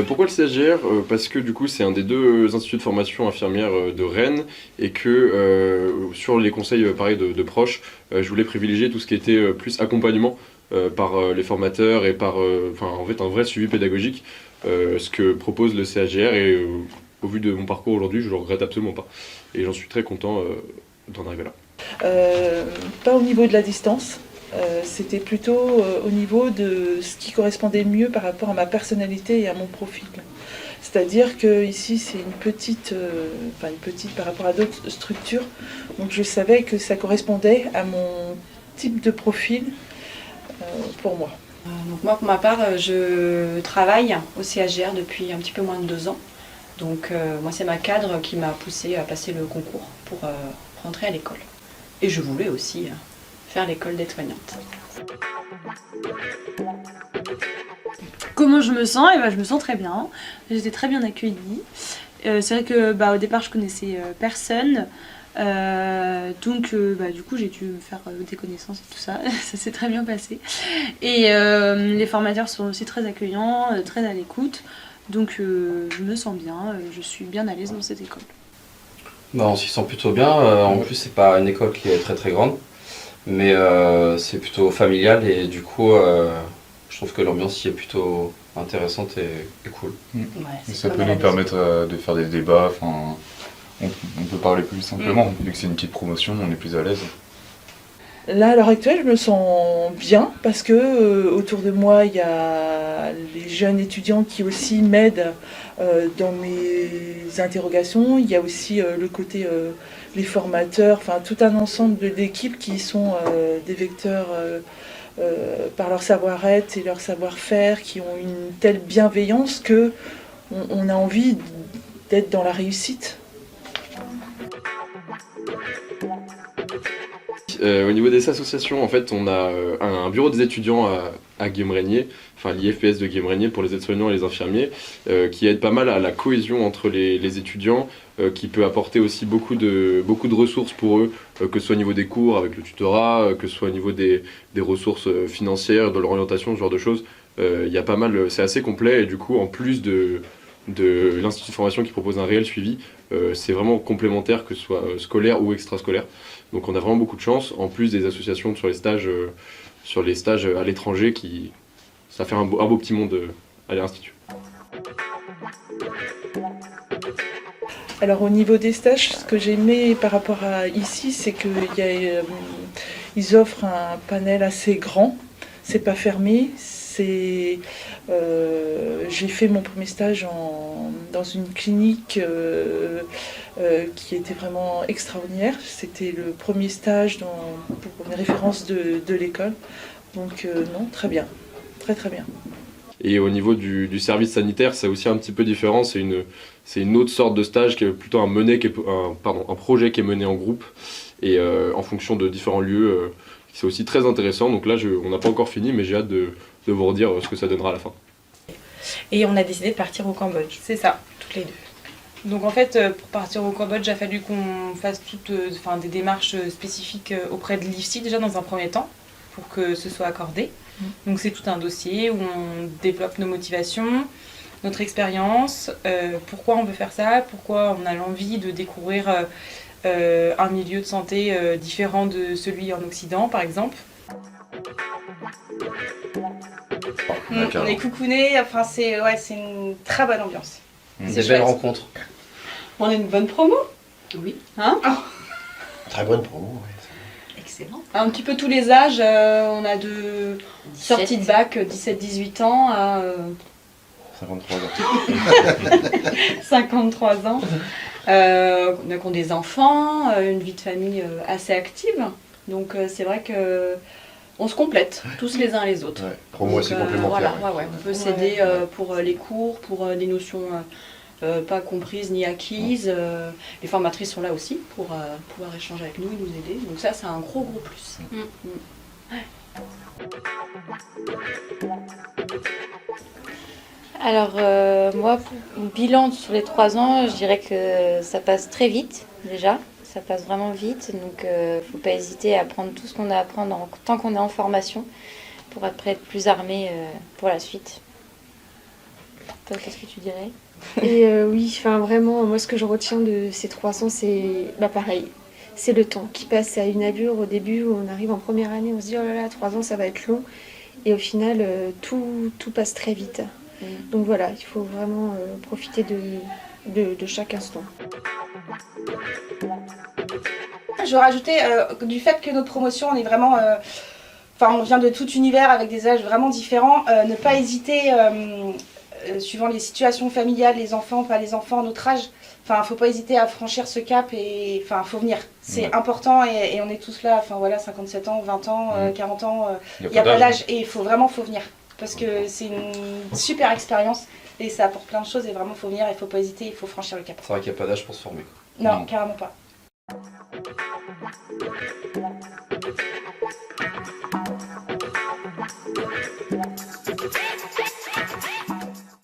Pourquoi le CSGR? Parce que du coup c'est un des deux instituts de formation infirmière de Rennes et que sur les conseils pareil de proches, je voulais privilégier tout ce qui était plus accompagnement par les formateurs et par enfin, en fait un vrai suivi pédagogique, ce que propose le CSGR et au vu de mon parcours aujourd'hui je le regrette absolument pas et j'en suis très content d'en arriver là. Pas au niveau de la distance, c'était plutôt au niveau de ce qui correspondait mieux par rapport à ma personnalité et à mon profil. C'est-à-dire que ici c'est une petite par rapport à d'autres structures, donc je savais que ça correspondait à mon type de profil pour moi. Donc moi pour ma part je travaille au CSGR depuis un petit peu moins de 2 ans. Donc moi c'est ma cadre qui m'a poussée à passer le concours pour rentrer à l'école. Et je voulais aussi faire l'école d'aide-soignante. Comment je me sens? Eh ben, je me sens très bien. J'étais très bien accueillie. C'est vrai que au départ je connaissais personne. Donc du coup j'ai dû me faire des connaissances et tout ça. Ça s'est très bien passé. Et les formateurs sont aussi très accueillants, très à l'écoute. Donc je me sens bien, je suis bien à l'aise dans cette école. Bah, on s'y sent plutôt bien. En plus, c'est pas une école qui est très très grande, mais c'est plutôt familial et du coup, je trouve que l'ambiance y est plutôt intéressante et cool. Ouais, Ça peut nous permettre de faire des débats. Enfin, on peut parler plus simplement. Vu que c'est une petite promotion, on est plus à l'aise. Là, à l'heure actuelle, je me sens bien parce que autour de moi, il y a les jeunes étudiants qui aussi m'aident dans mes interrogations. Il y a aussi le côté les formateurs, enfin tout un ensemble d'équipes qui sont des vecteurs par leur savoir-être et leur savoir-faire, qui ont une telle bienveillance que on a envie d'être dans la réussite. Au niveau des associations, en fait, on a un bureau des étudiants à Guillaume-Régnier, enfin l'IFPS de Guillaume-Régnier pour les aides-soignants et les infirmiers, qui aide pas mal à la cohésion entre les étudiants, qui peut apporter aussi beaucoup de ressources pour eux, que ce soit au niveau des cours avec le tutorat, que ce soit au niveau des ressources financières, de l'orientation, ce genre de choses. Il y a pas mal, c'est assez complet et du coup, en plus de l'institut de formation qui propose un réel suivi, c'est vraiment complémentaire, que ce soit scolaire ou extrascolaire. Donc on a vraiment beaucoup de chance, en plus des associations sur les stages à l'étranger, ça fait un beau petit monde à l'Institut. Alors au niveau des stages, ce que j'ai aimé par rapport à ici, c'est qu'ils offrent un panel assez grand, c'est pas fermé. J'ai fait mon premier stage dans une clinique qui était vraiment extraordinaire. C'était le premier stage pour une référence de l'école. Donc non, très bien, très très bien. Et au niveau du service sanitaire, c'est aussi un petit peu différent. C'est une autre sorte de stage qui est plutôt un projet qui est mené en groupe et en fonction de différents lieux. C'est aussi très intéressant. Donc là, on n'a pas encore fini, mais j'ai hâte de vous redire ce que ça donnera à la fin. Et on a décidé de partir au Cambodge. C'est ça. Toutes les deux. Donc en fait, pour partir au Cambodge, il a fallu qu'on fasse des démarches spécifiques auprès de l'IFSI déjà dans un premier temps, pour que ce soit accordé. Donc c'est tout un dossier où on développe nos motivations, notre expérience, pourquoi on veut faire ça, pourquoi on a l'envie de découvrir un milieu de santé différent de celui en Occident par exemple. On est coucounés, enfin c'est une très bonne ambiance. Des belles rencontres. On a une bonne promo. Oui. Hein? Très bonne promo, ouais. Excellent. Un petit peu tous les âges, on a de sortie de bac 17-18 ans à 53 ans. 53 ans. On a des enfants, une vie de famille assez active. Donc c'est vrai que on se complète tous les uns les autres. Ouais, promo assez complémentaire. Voilà, on peut s'aider pour les cours, pour des notions pas comprises ni acquises. Les formatrices sont là aussi pour pouvoir échanger avec nous et nous aider. Donc ça, c'est un gros plus. Ouais. Alors moi, bilan sur les 3 ans, je dirais que ça passe très vite déjà. ça passe vraiment vite. Donc faut pas hésiter à apprendre tout ce qu'on a à apprendre tant qu'on est en formation pour après être plus armé pour la suite. Toi, qu'est-ce que tu dirais? Et oui, enfin vraiment, moi ce que je retiens de ces 3 ans, c'est pareil. C'est le temps qui passe à une allure au début où on arrive en première année, on se dit oh là là, 3 ans ça va être long. Et au final, tout passe très vite. Donc voilà, il faut vraiment profiter de chaque instant. Je rajoutais du fait que notre promotion, on est vraiment... on vient de tout univers avec des âges vraiment différents. Ne pas hésiter, suivant les situations familiales, les enfants, pas les enfants, notre âge. Faut pas hésiter à franchir ce cap et faut venir. C'est important et on est tous là, 57 ans, 20 ans, 40 ans, il n'y a pas d'âge et il faut venir. Parce que c'est une super expérience et ça apporte plein de choses et vraiment faut venir, il faut pas hésiter, il faut franchir le cap. C'est vrai qu'il n'y a pas d'âge pour se former. Non, carrément pas.